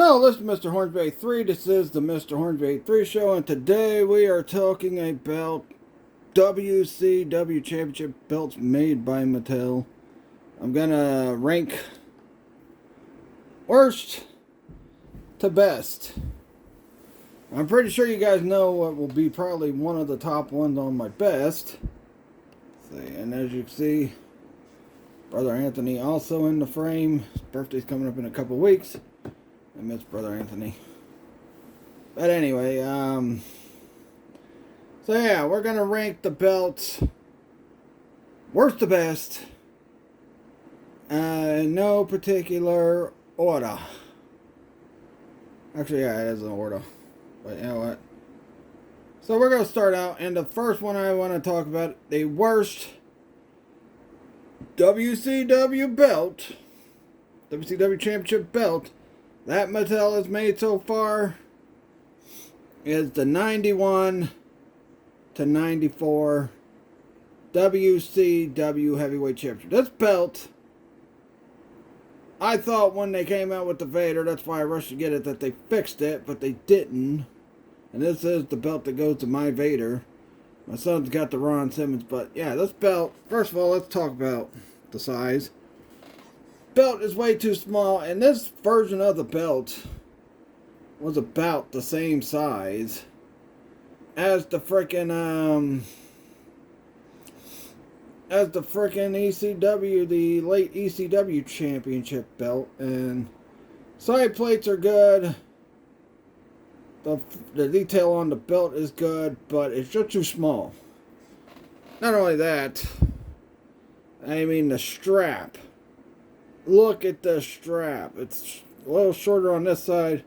Hello, this is Mr. Hornsby 3. This is the Mr. Hornsby 3 show, and today we are talking about WCW Championship belts made by Mattel. I'm gonna rank worst to best. I'm pretty sure you guys know what will be probably one of the top ones on my best. And as you can see, Brother Anthony also in the frame. His birthday's coming up in a couple weeks. I miss Brother Anthony. But anyway, so yeah, we're gonna rank the belts worst to best. In no particular order. Actually, yeah, it is an order. But you know what? So we're gonna start out, and the first one I want to talk about, the worst WCW belt, WCW Championship belt that Mattel has made so far is the 91 to 94 WCW Heavyweight Championship. This belt, I thought when they came out with the Vader, that's why I rushed to get it, that they fixed it, but they didn't. And this is the belt that goes to my Vader. My son's got the Ron Simmons, but yeah, this belt, first of all, let's talk about the size. Belt is way too small, and this version of the belt was about the same size as the frickin' ECW, the late ECW Championship belt. And side plates are good. The detail on the belt is good, but it's just too small. Not only that, I mean the strap. Look at the strap. It's a little shorter on this side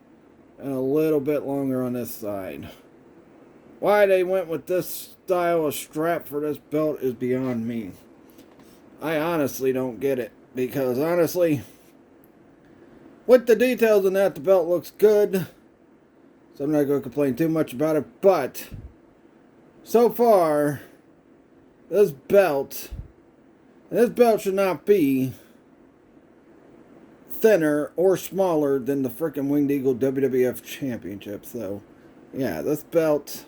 and a little bit longer on this side. Why they went with this style of strap for this belt is beyond me. I honestly don't get it, because honestly, with the details in that, the belt looks good. So I'm not going to complain too much about it, but so far, this belt should not be thinner or smaller than the frickin' Winged Eagle WWF Championship. So, yeah, this belt,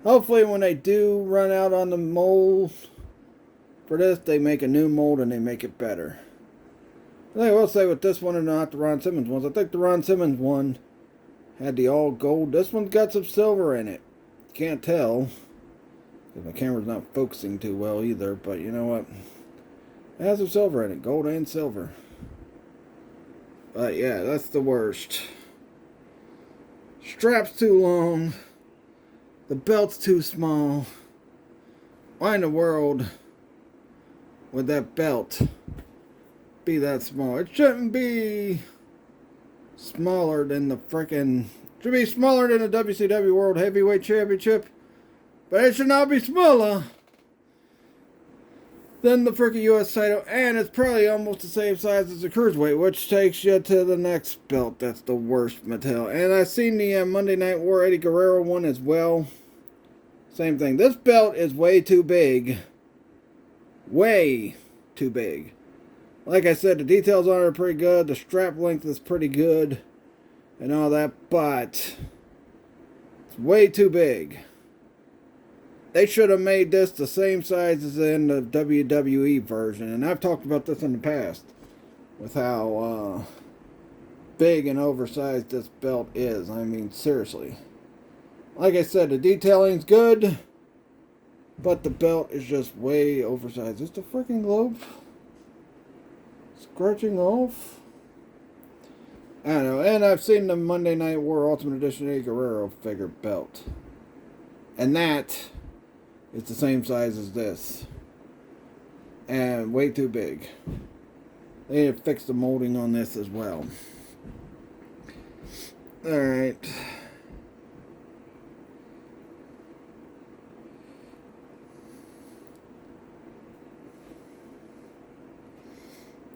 hopefully when they do run out on the mold for this, they make a new mold and they make it better. I will say with this one and not the Ron Simmons ones, I think the Ron Simmons one had the all gold. This one's got some silver in it. Can't tell, because my camera's not focusing too well either, but you know what? It has some silver in it, gold and silver. But yeah, that's the worst. Strap's too long. The belt's too small. Why in the world would that belt be that small? It shouldn't be smaller than the frickin'... Should be smaller than the WCW World Heavyweight Championship. But it should not be smaller than the frickin' US title, and it's probably almost the same size as the Cruiserweight, which takes you to the next belt. That's the worst Mattel. And I've seen the Monday Night War Eddie Guerrero one as well. Same thing. This belt is way too big. Way too big. Like I said, the details on it are pretty good. The strap length is pretty good. And all that, but it's way too big. They should have made this the same size as in the WWE version. And I've talked about this in the past, with how big and oversized this belt is. I mean, seriously. Like I said, the detailing's good, but the belt is just way oversized. Is the freaking glove scratching off? I don't know. And I've seen the Monday Night War Ultimate Edition Eddie Guerrero figure belt. And that... it's the same size as this. And way too big. They need to fix the molding on this as well. Alright.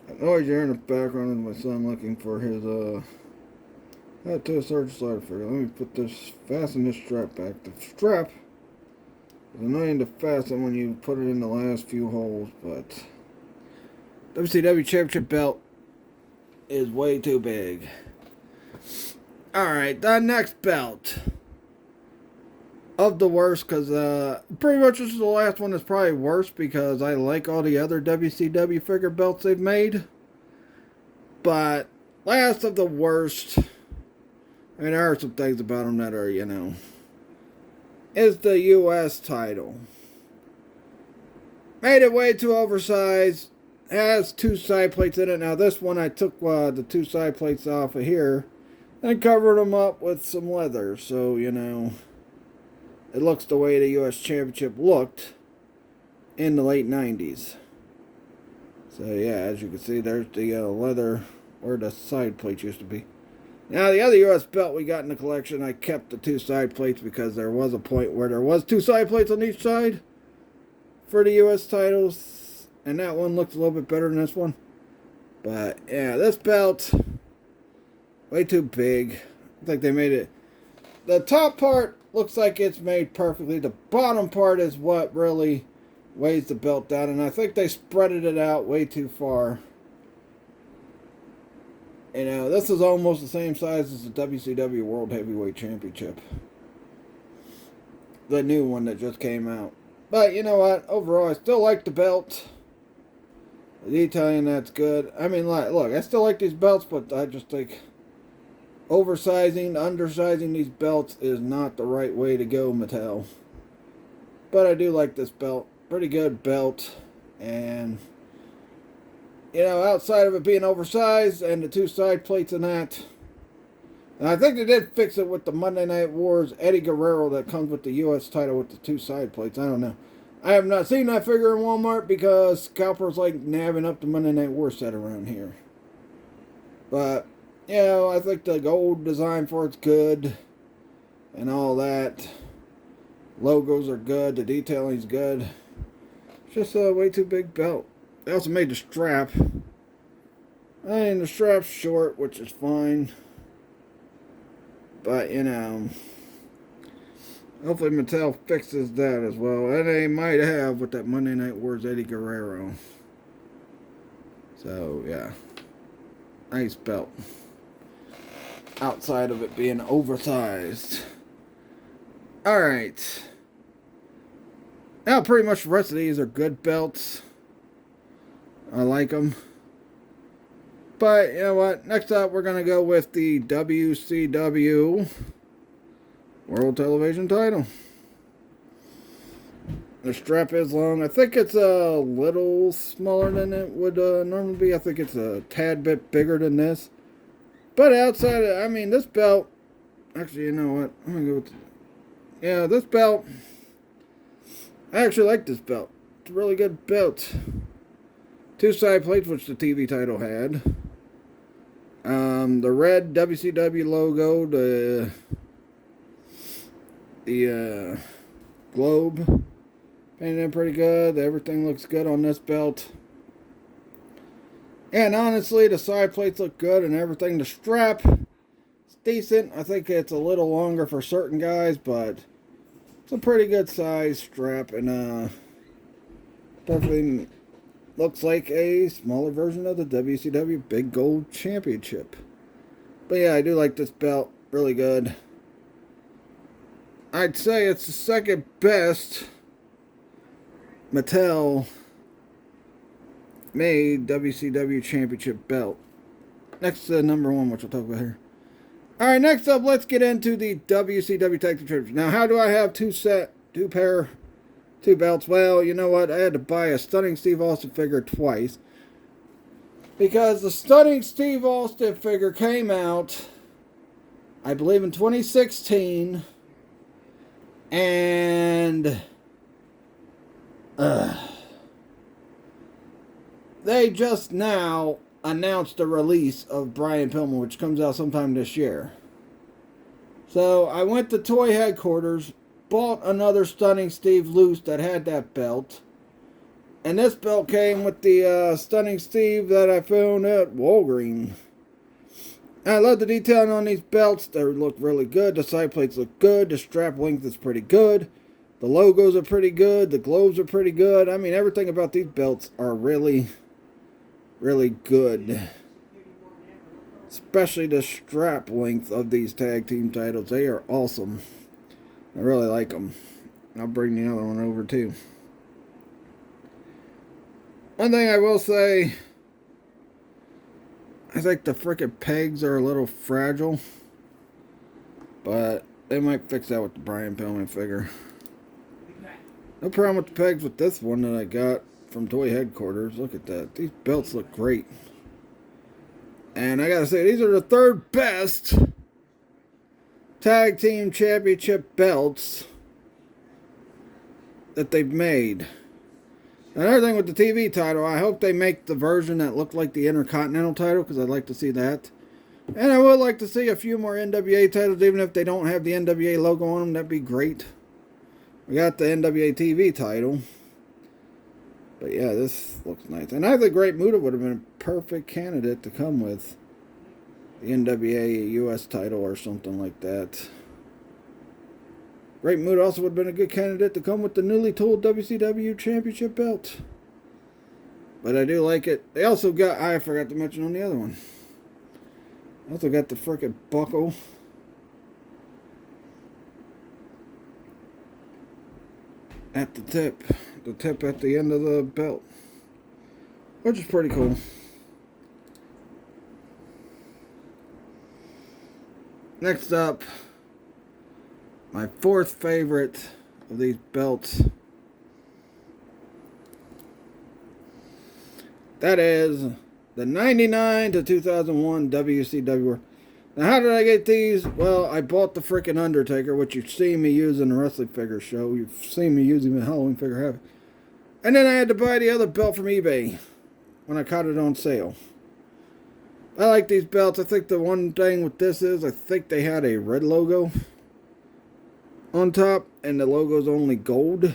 That noise you're in the background is my son looking for his Hat to a Sergeant Slider figure. Let me put this, fasten this strap back. The strap is annoying to fasten when you put it in the last few holes, but WCW Championship belt is way too big. Alright, the next belt of the worst, because pretty much this is the last one that's probably worse because I like all the other WCW figure belts they've made. But last of the worst, I mean, there are some things about them that are, is the U.S. title. Made it way too oversized. Has two side plates in it. Now this one I took the two side plates off of here and covered them up with some leather. So, it looks the way the U.S. Championship looked in the late 90s. So yeah, as you can see, there's the leather where the side plates used to be. Now the other U.S. belt we got in the collection, I kept the two side plates because there was a point where there was two side plates on each side for the U.S. titles, and that one looks a little bit better than this one. But yeah, this belt, way too big. I think they made it. The top part looks like it's made perfectly. The bottom part is what really weighs the belt down, and I think they spreaded it out way too far. This is almost the same size as the WCW World Heavyweight Championship. The new one that just came out. But you know what? Overall, I still like the belt. The detailing, that's good. I mean, look, I still like these belts, but I just think oversizing, undersizing these belts is not the right way to go, Mattel. But I do like this belt. Pretty good belt. And, outside of it being oversized and the two side plates and that. And I think they did fix it with the Monday Night Wars Eddie Guerrero that comes with the U.S. title with the two side plates. I don't know. I have not seen that figure in Walmart because scalpers like nabbing up the Monday Night War set around here. But, I think the gold design for it's good and all that. Logos are good. The detailing's good. It's just a way too big belt. They also made the strap. And the strap's short, which is fine. But, hopefully Mattel fixes that as well. And they might have with that Monday Night Wars Eddie Guerrero. So, yeah. Nice belt. Outside of it being oversized. Alright. Now, pretty much the rest of these are good belts. I like them. But, you know what? Next up, we're going to go with the WCW World Television title. The strap is long. I think it's a little smaller than it would normally be. I think it's a tad bit bigger than this. But outside of, this belt, actually, you know what? I'm going to go with, this belt, I actually like this belt. It's a really good belt. Two side plates, which the TV title had. The red WCW logo, the globe, painted in pretty good. Everything looks good on this belt. And honestly, the side plates look good and everything. The strap is decent. I think it's a little longer for certain guys, but it's a pretty good size strap, and definitely looks like a smaller version of the WCW Big Gold Championship. But yeah, I do like this belt. Really good. I'd say it's the second best Mattel made WCW Championship belt. Next to the number one, which we'll talk about here. Alright, next up, let's get into the WCW Tag Team Championship. Now, how do I have two belts? Well, you know what? I had to buy a Stunning Steve Austin figure twice. Because the Stunning Steve Austin figure came out, I believe, in 2016. And they just now announced the release of Brian Pillman, which comes out sometime this year. So I went to Toy Headquarters, bought another Stunning Steve loose that had that belt. And this belt came with the Stunning Steve that I found at Walgreens. I love the detailing on these belts. They look really good. The side plates look good. The strap length is pretty good. The logos are pretty good. The globes are pretty good. Everything about these belts are really, really good. Especially the strap length of these tag team titles. They are awesome. I really like them. I'll bring the other one over too. One thing I will say, I think the frickin' pegs are a little fragile. But they might fix that with the Brian Pillman figure. No problem with the pegs with this one that I got from Toy Headquarters. Look at that. These belts look great. And I gotta say, these are the third best tag team championship belts that they've made. Another thing with the TV title, I hope they make the version that looked like the Intercontinental title, because I'd like to see that. And I would like to see a few more NWA titles, even if they don't have the NWA logo on them. That'd be great. We got the NWA TV title. But yeah, this looks nice. And I think Great Muta would have been a perfect candidate to come with the NWA US title or something like that. Great Muta also would have been a good candidate to come with the newly tooled WCW Championship belt. But I do like it. They also got, I forgot to mention on the other one. Also got the frickin' buckle. At the tip. The tip at the end of the belt. Which is pretty cool. Next up, my fourth favorite of these belts. That is the 99 to 2001 WCW. Now, how did I get these? Well, I bought the freaking Undertaker, which you've seen me use in the wrestling figure show. You've seen me using the Halloween figure heavy. And then I had to buy the other belt from eBay when I caught it on sale. I like these belts. I think the one thing with this is I think they had a red logo on top, and the logo's only gold.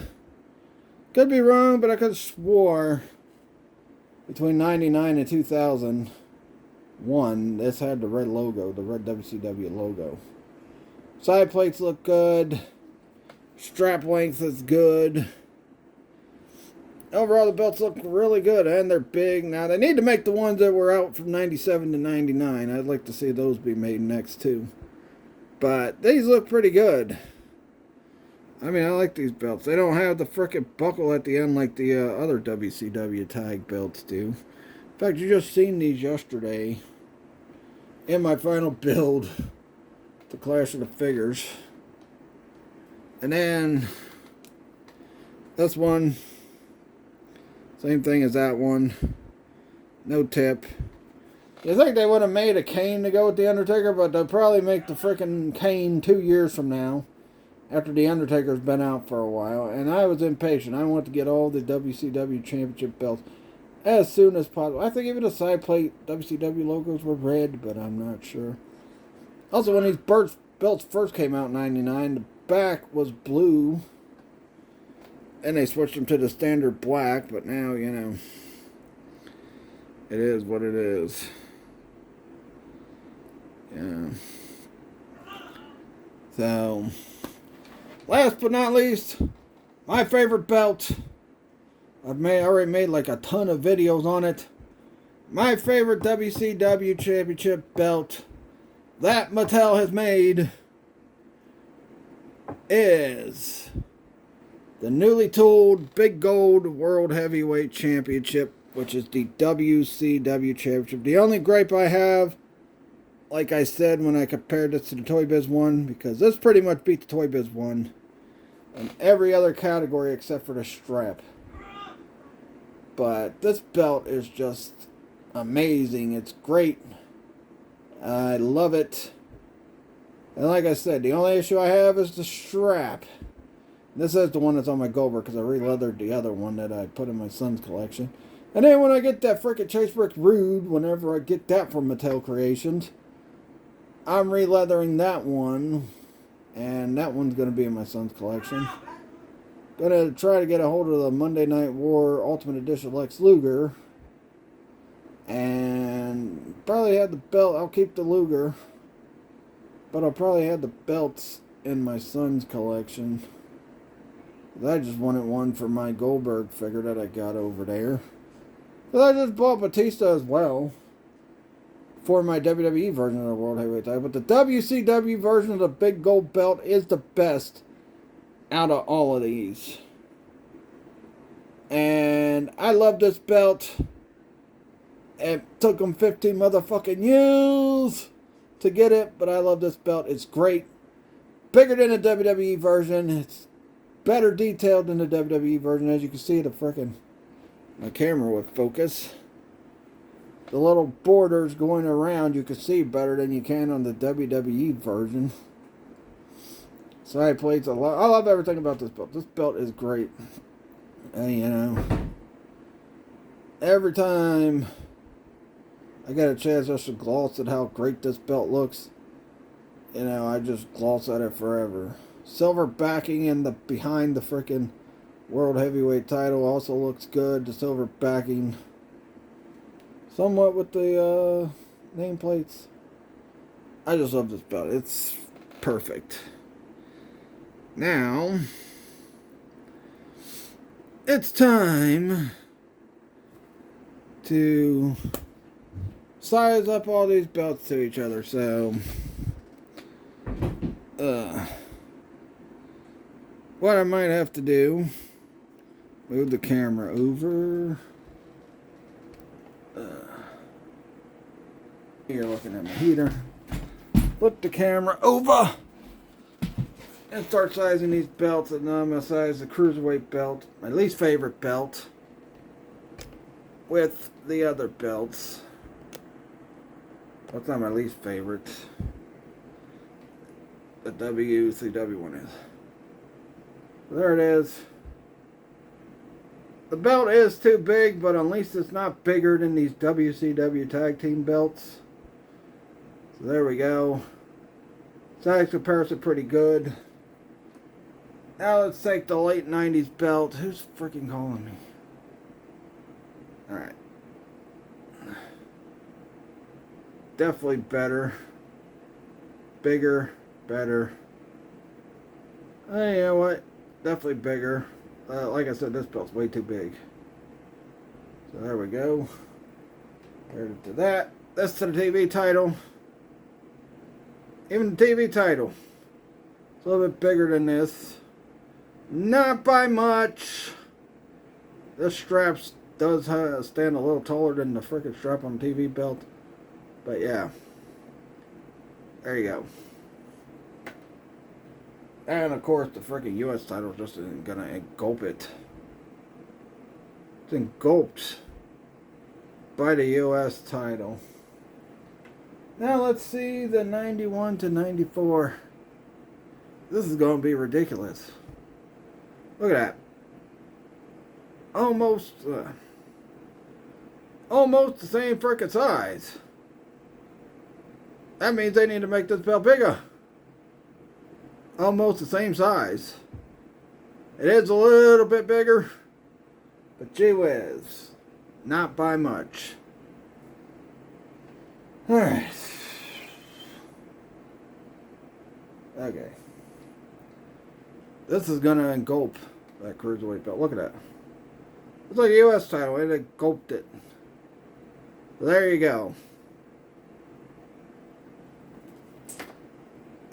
Could be wrong, but I could have swore between 99 and 2001, this had the red logo, the red WCW logo. Side plates look good. Strap length is good. Overall, the belts look really good, and they're big. Now, they need to make the ones that were out from 97 to 99. I'd like to see those be made next, too. But these look pretty good. I mean, I like these belts. They don't have the frickin' buckle at the end like the other WCW tag belts do. In fact, you just seen these yesterday in my final build, the Clash of the Figures. And then this one, same thing as that one. No tip. You think they would have made a cane to go with the Undertaker, but they'll probably make the frickin' cane 2 years from now, after the Undertaker's been out for a while. And I was impatient. I want to get all the WCW Championship belts as soon as possible. I think even the side plate WCW logos were red, but I'm not sure. Also, when these belts first came out in 99, the back was blue. And they switched them to the standard black, but now, you know, it is what it is. Yeah. So, last but not least, my favorite belt. I've already made like a ton of videos on it. My favorite WCW Championship belt that Mattel has made is the newly tooled Big Gold World Heavyweight Championship, which is the WCW Championship. The only gripe I have, like I said when I compared this to the Toy Biz one, because this pretty much beat the Toy Biz one in every other category except for the strap. But this belt is just amazing. It's great. I love it. And like I said, the only issue I have is the strap. This is the one that's on my Goldberg because I re-leathered the other one that I put in my son's collection. And then when I get that frickin' Chase Brick Rude, whenever I get that from Mattel Creations, I'm re-leathering that one. And that one's going to be in my son's collection. Gonna try to get a hold of the Monday Night War Ultimate Edition Lex Luger. And probably have the belt. I'll keep the Luger. But I'll probably have the belts in my son's collection. I just wanted one for my Goldberg figure that I got over there. But I just bought Batista as well for my WWE version of the World Heavyweight title. But the WCW version of the big gold belt is the best out of all of these. And I love this belt. It took them 15 motherfucking years to get it, but I love this belt. It's great. Bigger than the WWE version. It's better detailed than the WWE version. As you can see, my camera would focus. The little borders going around, you can see better than you can on the WWE version. Side plates, I love everything about this belt. This belt is great. And, you know, every time I get a chance just to gloss at how great this belt looks, you know, I just gloss at it forever. Silver backing in the behind the freaking World Heavyweight title also looks good. The silver backing, somewhat with the nameplates. I just love this belt. It's perfect. Now, it's time to size up all these belts to each other. So, what I might have to do, move the camera over. You're looking at my heater. Flip the camera over and start sizing these belts. And now I'm going to size the Cruiserweight belt, my least favorite belt, with the other belts. That's not my least favorite. The WCW one is. There it is. The belt is too big, but at least it's not bigger than these WCW tag team belts. So there we go. Size comparison pretty good. Now let's take the late 90s belt. Who's freaking calling me? Alright. Definitely better. Bigger. Better. You know what? Definitely bigger. Like I said, this belt's way too big. So there we go. Compared it to that. This to the TV title. Even the TV title. It's a little bit bigger than this. Not by much. This strap does stand a little taller than the frickin' strap on the TV belt. But yeah. There you go. And of course the frickin' US title just isn't gonna engulf it. It's engulfed by the US title. Now let's see the 91 to 94. This is gonna be ridiculous. Look at that. Almost the same frickin' size. That means they need to make this belt bigger. Almost the same size. It is a little bit bigger, but gee whiz, not by much. Alright. Okay. This is gonna engulf that Cruiserweight belt. Look at that. It's like a US title, it engulfed it. So there you go.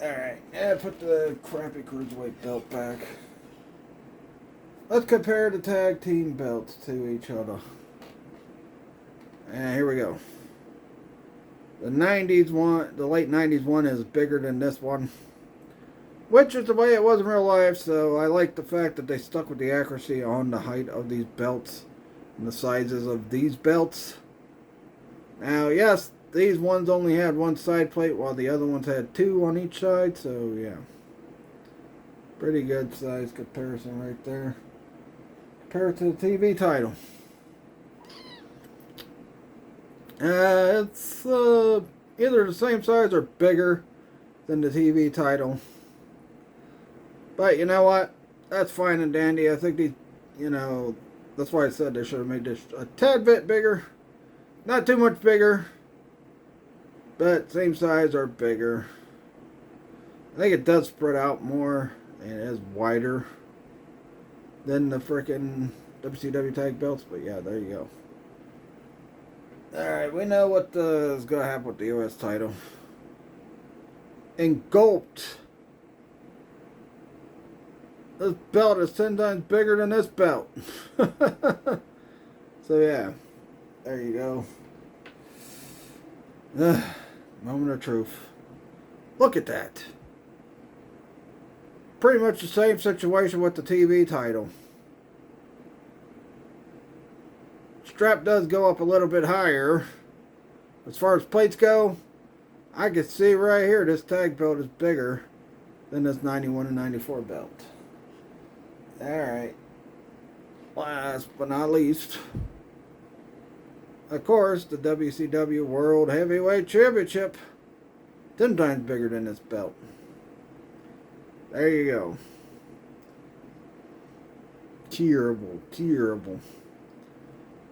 Alright, and put the crappy Cruiserweight belt back. Let's compare the tag team belts to each other. And here we go. The 90s one, the late 90s one is bigger than this one. Which is the way it was in real life, so I like the fact that they stuck with the accuracy on the height of these belts and the sizes of these belts. Now, yes, these ones only had one side plate while the other ones had two on each side, so yeah. Pretty good size comparison right there. Compared to the TV title. It's either the same size or bigger than the TV title. But you know what? That's fine and dandy. I think these, you know, that's why I said they should have made this a tad bit bigger. Not too much bigger. But same size or bigger. I think it does spread out more and it is wider than the frickin' WCW tag belts. But yeah, there you go. Alright, we know what is going to happen with the U.S. title. Engulfed. This belt is 10 times bigger than this belt. So yeah, there you go. Moment of truth. Look at that. Pretty much the same situation with the TV title. Strap does go up a little bit higher. As far as plates go, I can see right here this tag belt is bigger than this 91 and 94 belt. Alright. Last but not least, of course, the WCW World Heavyweight Championship. 10 times bigger than this belt. There you go. Terrible, terrible.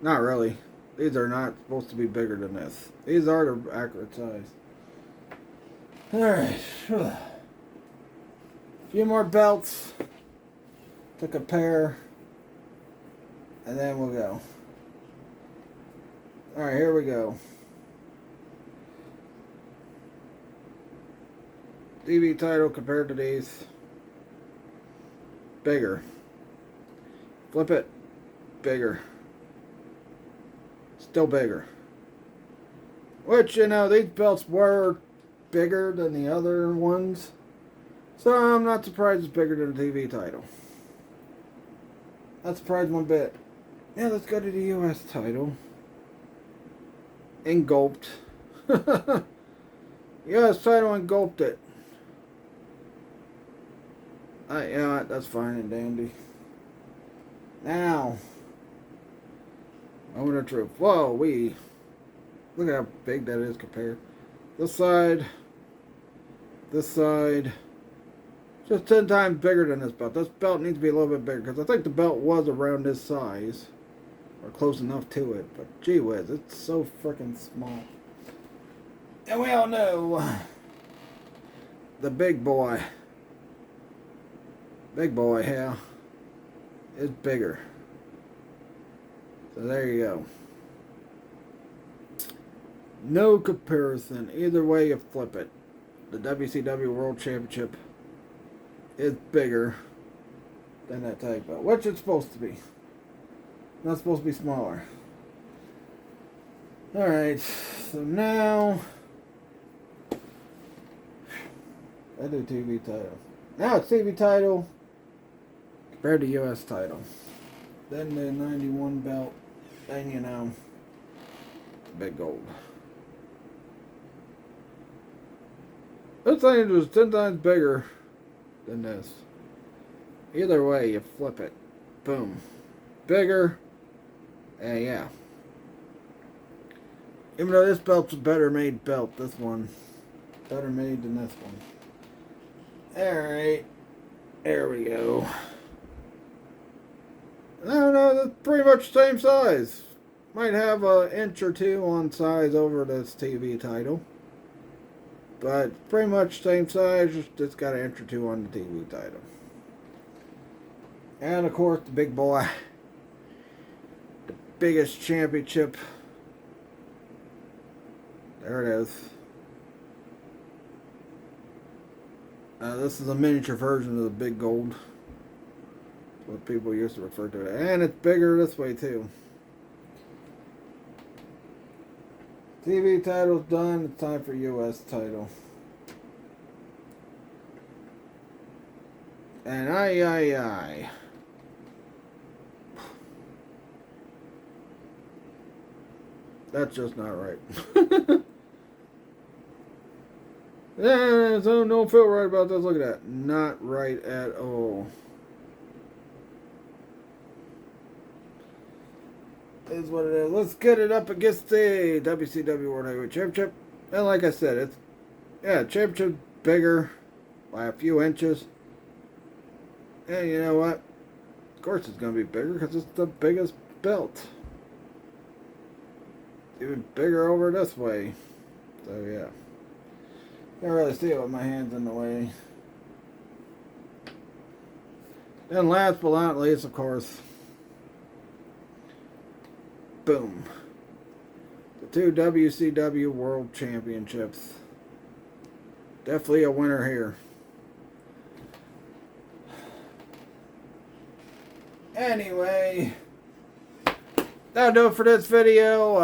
Not really. These are not supposed to be bigger than this. These are the accurate size. Alright. A few more belts to compare. And then we'll go. Alright, here we go. TV title compared to these. Bigger. Flip it. Bigger. Still bigger. Which, you know, these belts were bigger than the other ones. So I'm not surprised it's bigger than the TV title. Not surprised one bit. Yeah, let's go to the U.S. title. Engulfed. U.S. title engulfed it. Yeah, that's fine and dandy. Now, moment of truth. Whoa, look at how big that is compared. This side, just 10 times bigger than this belt. This belt needs to be a little bit bigger because I think the belt was around this size or close enough to it. But gee whiz, it's so freaking small. And we all know the big boy here is bigger. So there you go. No comparison. Either way you flip it. The WCW World Championship is bigger than that tag belt. Which it's supposed to be. Not supposed to be smaller. Alright. So now I do TV title. Now it's TV title compared to US title. Then the 91 belt. Then you know, big gold. This thing was 10 times bigger than this. Either way, you flip it. Boom. Bigger. And yeah. Even though this belt's a better made belt, this one better made than this one. Alright. There we go. No, that's pretty much the same size. Might have an inch or two on size over this TV title. But pretty much same size, just it's got an inch or two on the TV title. And of course the big boy. The biggest championship. There it is. This is a miniature version of the big gold. What people used to refer to it. And it's bigger this way too. TV title's done. It's time for US title. And aye. That's just not right. Yeah, so don't feel right about this. Look at that. Not right at all. Is what it is. Let's get it up against the WCW World Heavyweight Championship. And like I said, it's championship bigger by a few inches. And you know what? Of course it's going to be bigger because it's the biggest belt. Even bigger over this way. So yeah. Can't really see it with my hands in the way. And last but not least, of course, boom. The 2 WCW World Championships. Definitely a winner here. Anyway, that'll do it for this video.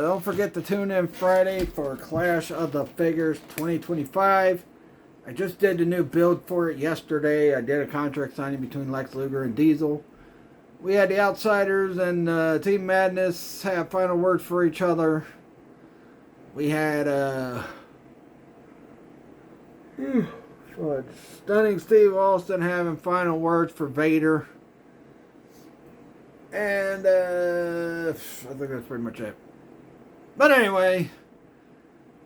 Don't forget to tune in Friday for Clash of the Figures 2025. I just did the new build for it yesterday. I did a contract signing between Lex Luger and Diesel. We had the Outsiders and Team Madness have final words for each other. We had Stunning Steve Austin having final words for Vader. And I think that's pretty much it. But anyway,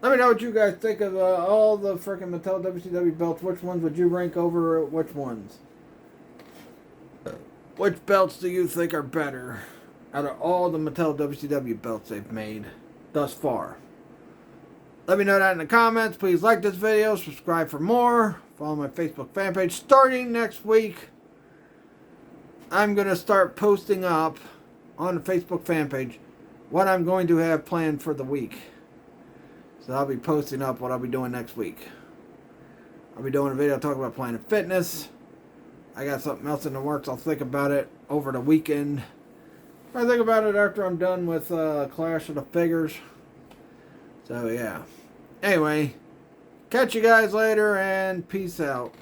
let me know what you guys think of all the freaking Mattel WCW belts. Which ones would you rank over which ones? Which belts do you think are better out of all the Mattel WCW belts they've made thus far? Let me know that in the comments. Please like this video, subscribe for more, follow my Facebook fan page. Starting next week, I'm going to start posting up on the Facebook fan page what I'm going to have planned for the week. So I'll be posting up what I'll be doing next week. I'll be doing a video talking about Planet Fitness. I got something else in the works. I'll think about it over the weekend. I'll think about it after I'm done with Clash of the Figures. So yeah. Anyway, catch you guys later and peace out.